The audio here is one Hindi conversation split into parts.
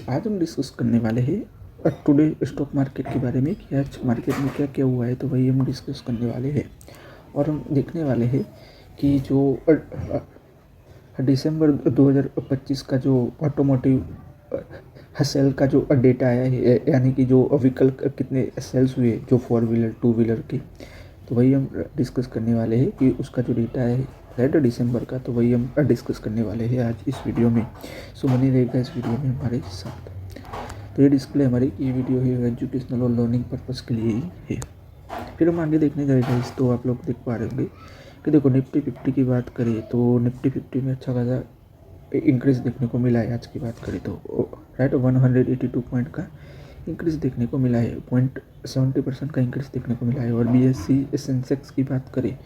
आज हम डिस्कस करने वाले हैं टुडे स्टॉक मार्केट के बारे में कि आज मार्केट में क्या क्या हुआ है, तो वही हम डिस्कस करने वाले हैं। और हम देखने वाले हैं कि जो दिसंबर 2025 का जो ऑटोमोटिव सेल का जो डेटा आया है, यानी कि जो व्हीकल कितने सेल्स हुए जो 4 व्हीलर 2 व्हीलर के, तो वही हम डिस्कस करने वाले हैं कि उसका जो डेटा है दिसंबर का, तो वही हम डिस्कस करने वाले हैं आज इस वीडियो में। सो बने रहेगा इस वीडियो में हमारे साथ। तो ये डिस्प्ले हमारी ये वीडियो है एजुकेशनल और लर्निंग पर्पज़ के लिए ही है। फिर हम आगे देखने जाएगा इस, तो आप लोग देख पा रहे होंगे कि देखो निफ्टी 50 की बात करें तो निफ्टी 50 में अच्छा खासा इंक्रीज देखने को मिला है। आज की बात करें तो राइट 182 पॉइंट का इंक्रीज देखने को मिला है, 0.70% का इंक्रीज देखने को मिला है। और BSE सेंसेक्स की बात करें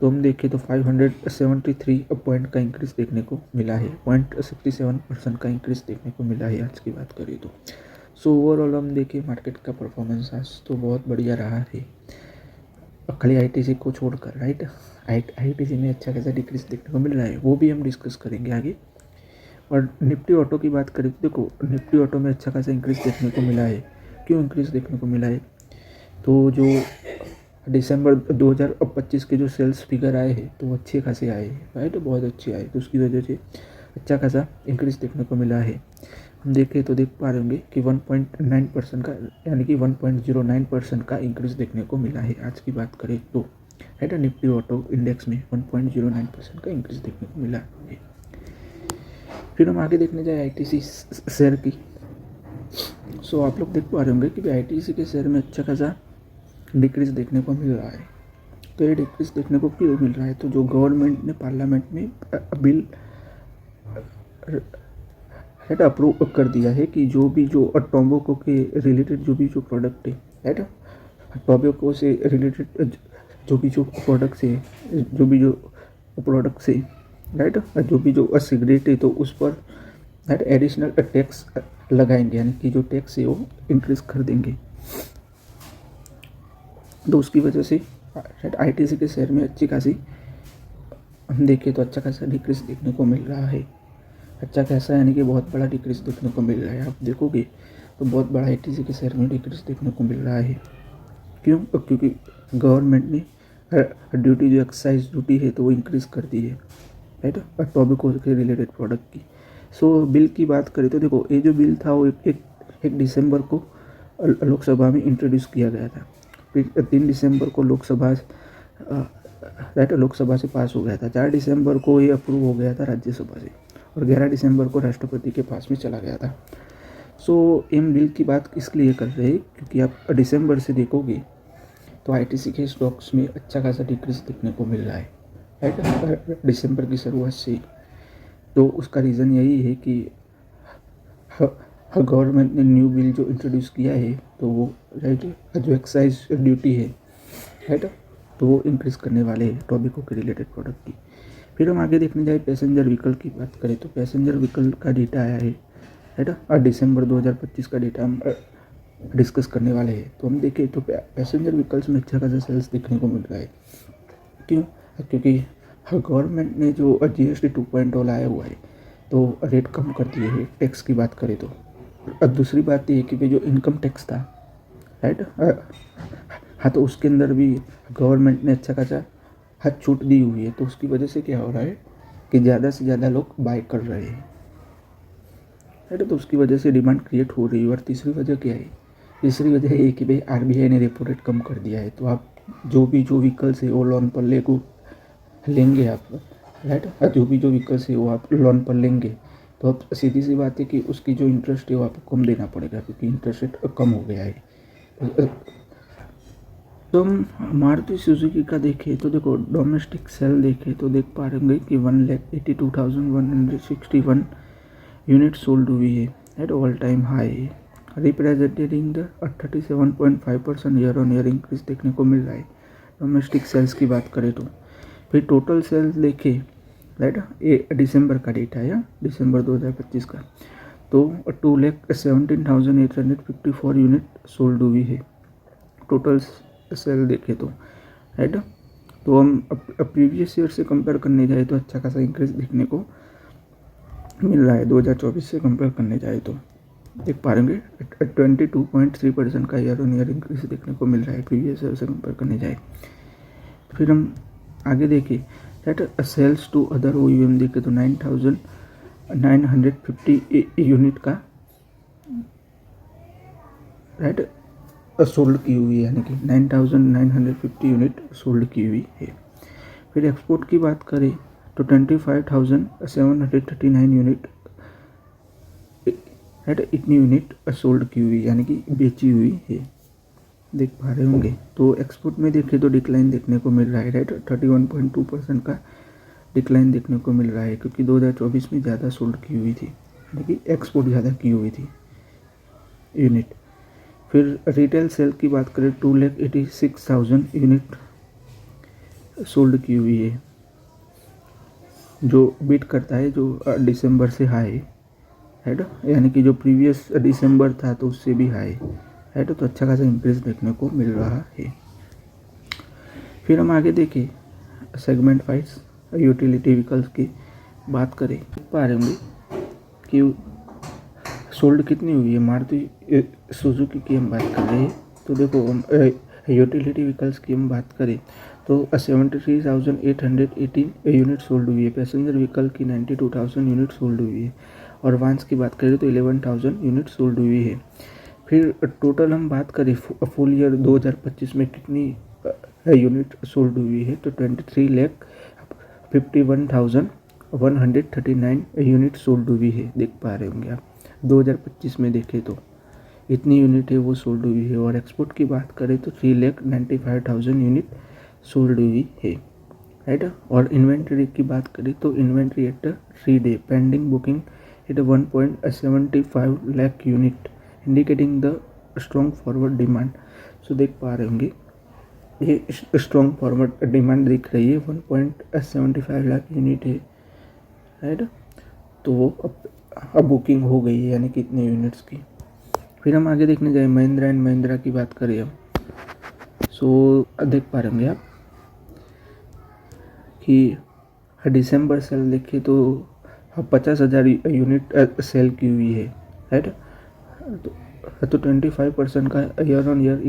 तो हम देखें तो 573 पॉइंट का इंक्रीज देखने को मिला है, 0.67% का इंक्रीज देखने को मिला है आज की बात करें तो। सो ओवरऑल हम देखें मार्केट का परफॉर्मेंस आज तो बहुत बढ़िया रहा है, खाली ITC को छोड़कर। राइट ITC में अच्छा खासा डिक्रीज देखने को मिल रहा है, वो भी हम डिस्कस करेंगे आगे। और निफ्टी ऑटो की बात करें तो देखो निफ्टी ऑटो में अच्छा खासा इंक्रीज देखने को मिला है। क्यों इंक्रीज देखने को मिला है, तो जो दिसंबर 2025 के जो सेल्स फिगर आए हैं तो वो अच्छे खासे आए हैं, राइट बहुत अच्छे आए, तो उसकी वजह से अच्छा खासा इंक्रीज देखने को मिला है। हम देखें तो देख पा रहे होंगे कि 1.9% का, यानी कि 1.09% का इंक्रीज देखने को मिला है आज की बात करें तो। राइट निफ्टी ऑटो इंडेक्स में 1.09% का इंक्रीज देखने को मिला है। फिर हम आगे देखने जाए ITC शेयर की। सो आप लोग देख पा रहे होंगे कि ITC के शेयर में अच्छा खासा डिक्रीज देखने को मिल रहा है। तो ये डिक्रीज देखने को क्यों मिल रहा है, तो जो गवर्नमेंट ने पार्लियामेंट में बिल अप्रूव कर दिया है कि जो टोबैको के रिलेटेड जो प्रोडक्ट है, राइट टोबैको से रिलेटेड जो प्रोडक्ट्स है, राइट जो सिगरेट है, तो उस पर राइट एडिशनल टैक्स लगाएंगे, यानी कि जो टैक्स है वो इंक्रीज कर देंगे। तो उसकी वजह से ITC के शेयर में अच्छी खासी हम देखें तो अच्छा खासा डिक्रीज देखने को मिल रहा है। अच्छा खासा यानी कि बहुत बड़ा डिक्रीज देखने को मिल रहा है। आप देखोगे तो बहुत बड़ा ITC के शेयर में डिक्रीज देखने को मिल रहा है। क्यों, क्योंकि गवर्नमेंट ने ड्यूटी जो एक्साइज ड्यूटी है तो वो इंक्रीज़ कर दी है, राइट टोबैको के रिलेटेड प्रोडक्ट की। सो बिल की बात करें तो देखो ये जो बिल था वो एक दिसंबर को लोकसभा में इंट्रोड्यूस किया गया था, फिर 3 दिसंबर को लोकसभा से पास हो गया था, 4 दिसंबर को ये अप्रूव हो गया था राज्यसभा से, और 11 दिसंबर को राष्ट्रपति के पास में चला गया था। सो इन बिल की बात इसलिए कर रहे हैं क्योंकि आप दिसंबर से देखोगे तो ITC के स्टॉक्स में अच्छा खासा डिक्रीज देखने को मिल रहा है, राइट दिसंबर की शुरुआत से। तो उसका रीज़न यही है कि गवर्नमेंट ने न्यू बिल जो इंट्रोड्यूस किया है तो वो राइट जो एक्साइज ड्यूटी है, राइट तो वो इंक्रीज़ करने वाले हैं टोबैको के रिलेटेड प्रोडक्ट की। फिर हम आगे देखने जाए पैसेंजर व्हीकल की बात करें तो पैसेंजर व्हीकल का डेटा आया है, राइट और दिसंबर 2025 का डेटा हम डिस्कस करने वाले हैं। तो हम देखें तो पैसेंजर व्हीकल्स में अच्छा खासा सेल्स देखने को मिल रहा है। क्यों, क्योंकि गवर्नमेंट ने जो GST 2.0 लाया हुआ है तो रेट कम कर दिए है टैक्स की बात करें तो। और दूसरी बात ये कि जो इनकम टैक्स था, राइट हाँ, तो उसके अंदर भी गवर्नमेंट ने अच्छा खासा हाथ छूट दी हुई है। तो उसकी वजह से क्या हो रहा है कि ज़्यादा से ज़्यादा लोग बाय कर रहे हैं, राइट तो उसकी वजह से डिमांड क्रिएट हो रही है। और तीसरी वजह क्या है, तीसरी वजह है कि भाई RBI ने रेपो रेट कम कर दिया है, तो आप जो व्हीकल्स है वो लोन पर लेंगे आप, राइट जो व्हीकल्स है वो आप लोन पर लेंगे, तो अब सीधी सी बात है कि उसकी जो इंटरेस्ट है वो आपको कम देना पड़ेगा क्योंकि इंटरेस्ट रेट कम हो गया है। तो हम मारुति सुजुकी का देखें तो देखो डोमेस्टिक सेल देखें तो देख पा रहे होंगे कि 1,82,161 यूनिट सोल्ड हुई है at all time high, representing the 37.5% year on year increase देखने को मिल रहा है डोमेस्टिक सेल्स की बात करें तो। फिर टोटल सेल्स देखें, राइट ये दिसंबर का डेटा है, दिसंबर 2025 का, तो 2,17,854 यूनिट सोल्ड हुई है टोटल सेल देखें तो, राइट। तो हम प्रीवियस ईयर से कंपेयर करने जाए तो अच्छा खासा इंक्रीज देखने को मिल रहा है 2024 से कंपेयर करने जाए तो। देख पा रहे होंगे 22.3% का ईयर ऑन ईयर इंक्रीज देखने को मिल रहा है प्रीवियस ईयर से कंपेयर करने जाए। फिर हम आगे देखिए that sales to other OEM देखे तो 9,950 यूनिट का राइट सोल्ड की हुई है, यानी कि 9,950 यूनिट सोल्ड की हुई है। फिर एक्सपोर्ट की बात करें तो 25,739 यूनिट राइट इतनी यूनिट सोल्ड की हुई यानी कि बेची हुई है, देख पा रहे होंगे। तो एक्सपोर्ट में देखें तो डिक्लाइन देखने को मिल रहा है राइट 31.2% का डिक्लाइन देखने को मिल रहा है, क्योंकि 2024 में ज़्यादा सोल्ड की हुई थी, यानी कि एक्सपोर्ट ज़्यादा की हुई थी यूनिट। फिर रिटेल सेल की बात करें 2,86,000 यूनिट सोल्ड की हुई है, जो बीट करता है जो दिसंबर से हाई है, यानी कि जो प्रीवियस दिसंबर था तो उससे भी हाई है, तो अच्छा खासा इंक्रीज देखने को मिल रहा है। फिर हम आगे देखें सेगमेंट वाइज यूटिलिटी व्हीकल्स की बात करें पा रहे होंगे कि सोल्ड कितनी हुई है। मारुति सुजुकी की हम बात कर रहे हैं तो देखो यूटिलिटी व्हीकल्स की हम बात करें तो 73,818 यूनिट सोल्ड हुई है। पैसेंजर व्हीकल की 92,000 यूनिट सोल्ड हुई है और वान्स की बात करें तो 11,000 यूनिट सोल्ड हुई है। फिर टोटल हम बात करें फुल ईयर 2025 में कितनी यूनिट सोल्ड हुई है तो 23,51,139 यूनिट सोल्ड हुई है, देख पा रहे होंगे आप। 2025 में देखें तो इतनी यूनिट है वो सोल्ड हुई है। और एक्सपोर्ट की बात करें तो 3,95,000 यूनिट सोल्ड हुई है राइट। और इन्वेंट्री की बात करें तो inventory at 3 day pending booking at 1.75 lakh unit indicating the strong forward demand. So देख पा रहे होंगे ये स्ट्रॉन्ग फॉरवर्ड डिमांड दिख रही है, 1.75 लाख यूनिट है राइट। तो वो अब बुकिंग हो गई है यानी कितने यूनिट्स की। फिर हम आगे देखने जाए महिंद्रा एंड महिंद्रा की बात करें हम सो देख पा रहे होंगे आप कि दिसंबर सेल देखें तो 50,000 यूनिट सेल की हुई है राइट। तो 25% का ईयर ऑन ईयर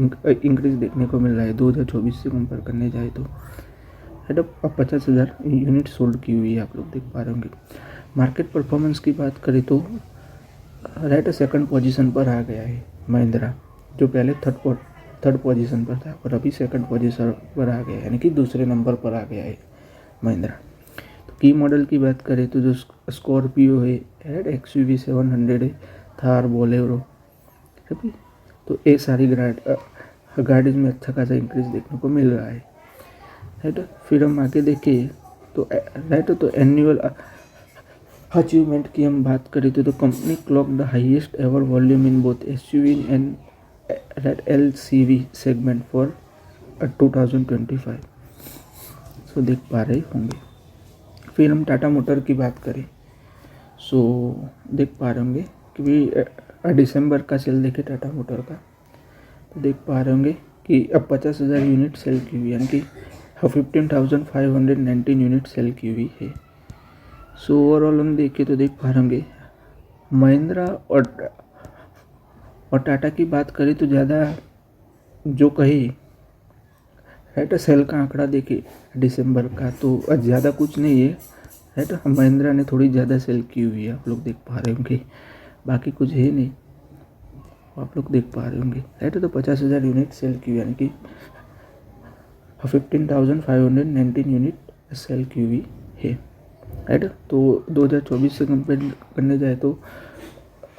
इंक्रीज देखने को मिल रहा है 2024 से कंपेयर करने जाए तो राइट। अब 50,000 यूनिट सोल्ड की हुई है, आप लोग देख पा रहे होंगे। मार्केट परफॉर्मेंस की बात करें तो राइट सेकंड पोजीशन पर आ गया है महिंद्रा, जो पहले थर्ड पोजीशन पर था और अभी सेकंड पोजीशन पर आ गया है, यानी कि दूसरे नंबर पर आ गया है महिंद्रा। तो की मॉडल की बात करें तो जो स्कॉर्पियो है XUV 700 है, थार बोलेरो तो ये सारी गाड़ीज में अच्छा खासा इंक्रीज देखने को मिल रहा है राइट। फिर हम आगे देखें तो राइट तो एनुअल अचीवमेंट की हम बात करें तो company clock the highest ever volume in both SUV and LCV segment for 2025। सो देख पा रहे होंगे। फिर हम टाटा मोटर की बात करें सो देख पा रहे होंगे कि दिसंबर का सेल देखे टाटा मोटर का तो देख पा रहे होंगे कि अब 50,000 यूनिट सेल की हुई, यानी कि 15,519 यूनिट सेल की हुई है। सो ओवरऑल हम देखें तो देख पा रहे होंगे महिंद्रा और टाटा की बात करें तो ज़्यादा जो कही राइट सेल का आंकड़ा देखे दिसंबर का तो ज़्यादा कुछ नहीं है राइट। महिंद्रा ने थोड़ी ज़्यादा सेल की हुई है, आप लोग देख पा रहे होंगे, बाकी कुछ है नहीं, आप लोग देख पा रहे होंगे राइट। तो 50,000 यूनिट सेल की हुई, यानी कि 15,519 यूनिट सेल की हुई है राइट। तो 2024 से कंपेयर करने जाए तो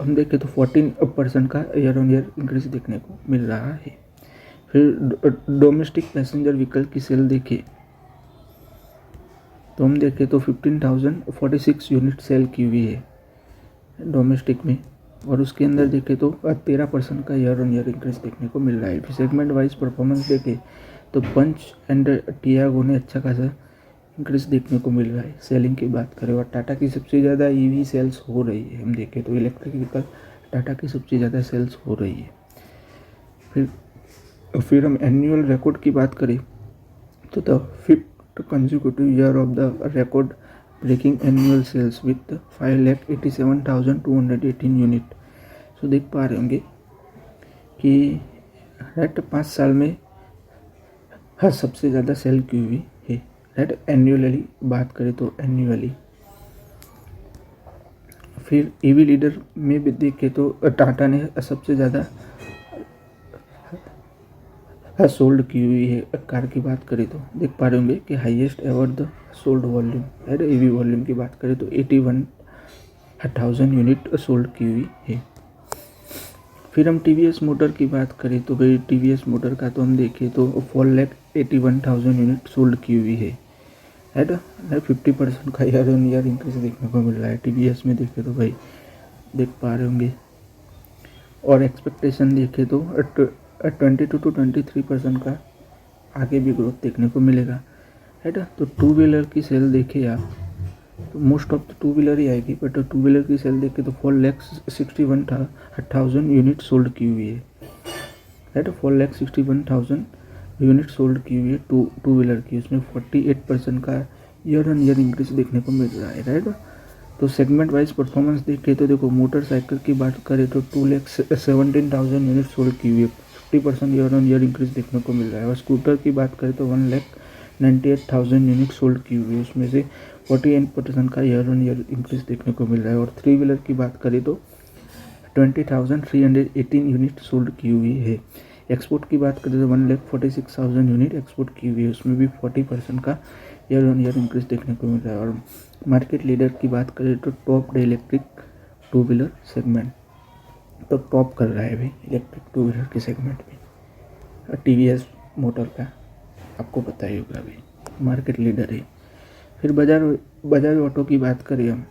हम देखें तो 14% का ईयर ऑन ईयर इंक्रीज देखने को मिल रहा है। फिर डोमेस्टिक पैसेंजर व्हीकल की सेल देखें तो हम देखें तो 15,046 यूनिट सेल की हुई है डोमेस्टिक में, और उसके अंदर देखें तो 13% का ईयर ऑन ईयर इंक्रीज देखने को मिल रहा है। फिर सेगमेंट वाइज परफॉर्मेंस देखें तो पंच एंड टियागो ने अच्छा खासा इंक्रीज देखने को मिल रहा है सेलिंग की बात करें। और टाटा की सबसे ज़्यादा EV सेल्स हो रही है, हम देखें तो इलेक्ट्रिक व्हीकल टाटा की सबसे ज़्यादा सेल्स हो रही है। फिर हम एनुअल रिकॉर्ड की बात करें तो the 5th consecutive year of the record breaking annual sales with 5,87,218 unit. So देख पा रहे होंगे कि राइट 5 साल में हर सबसे ज़्यादा सेल की हुई है, राइट। एनुअली बात करें तो एनुअली। फिर ईवी लीडर में भी देखें तो टाटा ने सबसे ज़्यादा सोल्ड की हुई है कार की बात करें तो देख पा रहे होंगे कि highest ever the sold volume, right. EV volume की बात करें तो 81,000 यूनिट सोल्ड की हुई है। फिर हम टीवीएस मोटर की बात करें तो भाई टीवीएस मोटर का तो हम देखें तो 4,81,000 यूनिट सोल्ड की हुई है, राइट। 50% का ईयर ऑन ईयर इंक्रीज देखने को मिल रहा है टीवीएस में देखें तो भाई देख पा रहे होंगे। और एक्सपेक्टेशन देखें तो 22 to 23% का आगे भी ग्रोथ देखने को मिलेगा, राइट। तो टू व्हीलर की सेल देखें आप तो most of the two wheeler ही आएगी, बट टू व्हीलर की सेल देखें तो 4,61,000 यूनिट सोल्ड की हुई है, राइट। 4,61,000 यूनिट सोल्ड की हुई है टू व्हीलर की। उसमें 48% का ईयर ऑन ईयर इंक्रीज देखने को मिल रहा है, राइट। तो सेगमेंट वाइज परफॉर्मेंस देखें तो देखो मोटरसाइकिल की बात करें तो 2,17,000 यूनिट सोल्ड की हुई है, 50% ईयर ऑन ईयर इंक्रीज देखने को मिल रहा है। और स्कूटर की बात करें तो 1,98,000 यूनिट सोल्ड की हुई है, उसमें से 48% का ईयर ऑन ईयर इंक्रीज देखने को मिल रहा है। और थ्री व्हीलर की बात करें तो 20,318 यूनिट सोल्ड की हुई है। एक्सपोर्ट की बात करें तो 1,46,000 यूनिट एक्सपोर्ट की हुई है, उसमें भी 40% का ईयर ऑन ईयर इंक्रीज देखने को मिल रहा है। और मार्केट लीडर की बात करें तो top electric two wheeler segment तो टॉप कर रहा है भाई इलेक्ट्रिक टू व्हीलर के सेगमेंट में टीवीएस मोटर का, आपको पता ही होगा भाई मार्केट लीडर है। फिर बजाज ऑटो की बात करें हम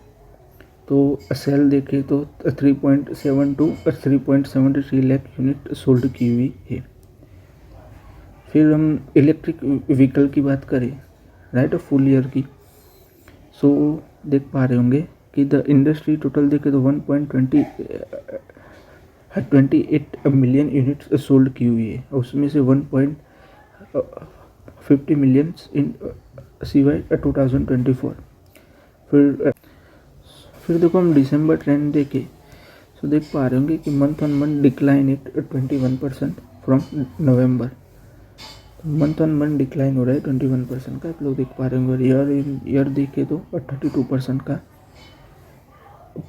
तो सेल देखें तो 3.72 और 3.73 लाख यूनिट सोल्ड की हुई है। फिर हम इलेक्ट्रिक व्हीकल की बात करें, राइट, फुल ईयर की, सो देख पा रहे होंगे कि द इंडस्ट्री टोटल देखें तो 1.28 मिलियन यूनिट सोल्ड की हुई है, उसमें से 1.50 मिलियन इन CY 2024। फिर देखो हम दिसंबर ट्रेंड देखें तो देख पा रहे होंगे कि month on month decline at 21% from November. Month on month decline हो रहा है 21% का, आप लोग देख पा रहे होंगे। ईयर देखें तो 32% का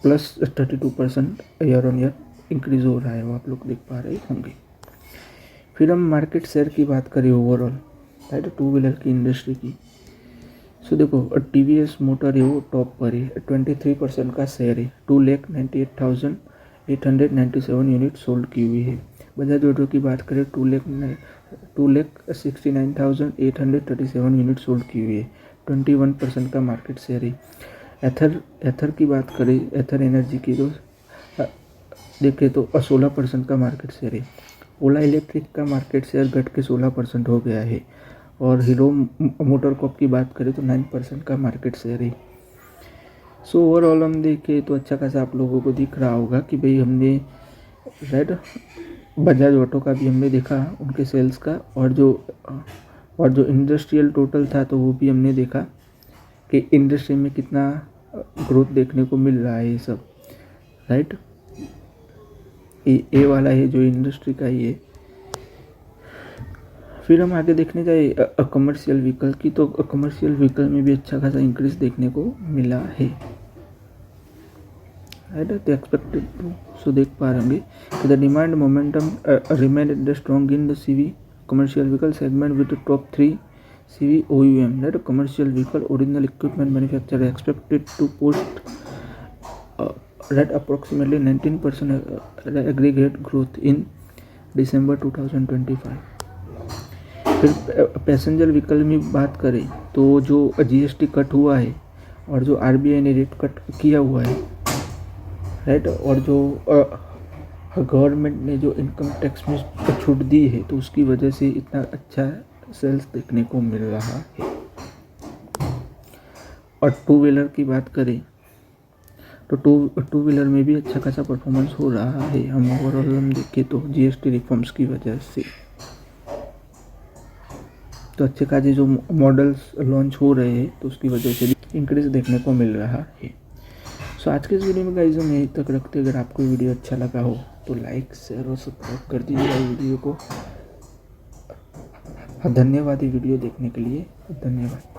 plus 32% year on year increase हो रहा है, वो आप लोग देख पा रहे होंगे। फिर हम मार्केट शेयर की बात करें ओवरऑल, राइट, टू व्हीलर की इंडस्ट्री की, सो देखो टीवीएस मोटर है वो टॉप पर है, 23% का शेयर है, 2,98,897 यूनिट सोल्ड की हुई है। बजाज ऑटो की बात करें 2,69,837 यूनिट सोल्ड की हुई है, 21% का मार्केट शेयर है। एथर की बात करें, एथर एनर्जी की तो देखें तो 16% का मार्केट शेयर है। ओला इलेक्ट्रिक का मार्केट शेयर घट के 16% हो गया है। और हीरो मोटर कॉप की बात करें तो 9% का मार्केट शेयर है। सो ओवरऑल हम देखें तो अच्छा खासा आप लोगों को दिख रहा होगा कि भाई हमने, राइट, बजाज ऑटो का भी हमने देखा उनके सेल्स का, और जो इंडस्ट्रियल टोटल था तो वो भी हमने देखा कि इंडस्ट्री में कितना ग्रोथ देखने को मिल रहा है ये सब, राइट। ये वाला है जो इंडस्ट्री का ही है। फिर हम आगे देखने जाए कमर्शियल व्हीकल की, तो कमर्शियल व्हीकल में भी अच्छा खासा इंक्रीज देखने को मिला है, राइट। तो एक्सपेक्टेड टू, सो देख पा रहे होंगे कि the demand momentum remain strong in the CV commercial vehicle segment with top 3 CV OEM, right. Commercial vehicle original equipment manufacturer expected to post right approximately 19% aggregate growth in December 2025। फिर पैसेंजर व्हीकल में बात करें तो जो GST कट हुआ है और जो RBI ने रेट कट किया हुआ है, राइट, और जो गवर्नमेंट ने जो इनकम टैक्स में छूट दी है तो उसकी वजह से इतना अच्छा सेल्स देखने को मिल रहा है। और टू व्हीलर की बात करें तो टू व्हीलर में भी अच्छा खासा परफॉर्मेंस हो रहा है। हम ओवरऑल हम देखें तो GST रिफॉर्म्स की वजह से तो अच्छे खासे जो मॉडल्स लॉन्च हो रहे हैं तो उसकी वजह से भी इंक्रीज देखने को मिल रहा है। सो आज के इस वीडियो में गाइस हम यहीं तक रखते हैं। अगर आपको वीडियो अच्छा लगा हो तो लाइक शेयर और सब्सक्राइब कर दीजिएगा वीडियो को। धन्यवाद ये वीडियो देखने के लिए, धन्यवाद।